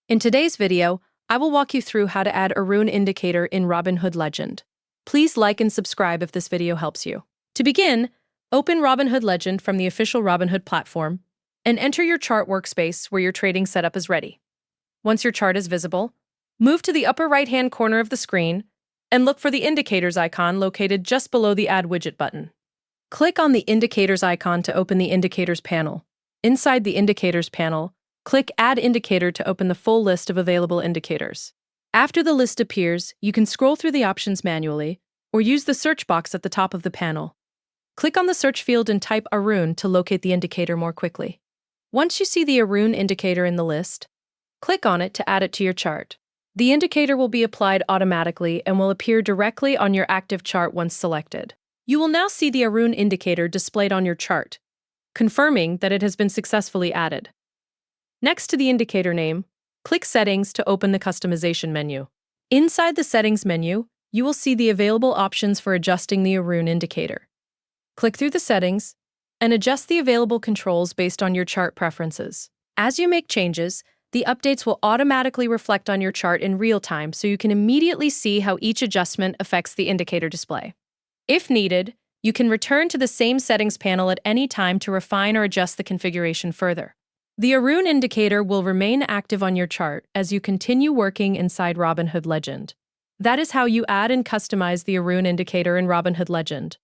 In today's video, I will walk you through how to add Aroon Indicator in Robinhood Legend. Please like and subscribe if this video helps you. To begin, open Robinhood Legend from the official Robinhood platform and enter your chart workspace where your trading setup is ready. Once your chart is visible, move to the upper right-hand corner of the screen and look for the Indicators icon located just below the Add Widget button. Click on the Indicators icon to open the Indicators panel. Inside the Indicators panel, click Add Indicator to open the full list of available indicators. After the list appears, you can scroll through the options manually or use the search box at the top of the panel. Click on the search field and type Aroon to locate the indicator more quickly. Once you see the Aroon indicator in the list, click on it to add it to your chart. The indicator will be applied automatically and will appear directly on your active chart once selected. You will now see the Aroon indicator displayed on your chart, confirming that it has been successfully added. Next to the indicator name, click Settings to open the customization menu. Inside the Settings menu, you will see the available options for adjusting the Aroon indicator. Click through the settings and adjust the available controls based on your chart preferences. As you make changes, the updates will automatically reflect on your chart in real time so you can immediately see how each adjustment affects the indicator display. If needed, you can return to the same settings panel at any time to refine or adjust the configuration further. The Aroon indicator will remain active on your chart as you continue working inside Robinhood Legend. That is how you add and customize the Aroon indicator in Robinhood Legend.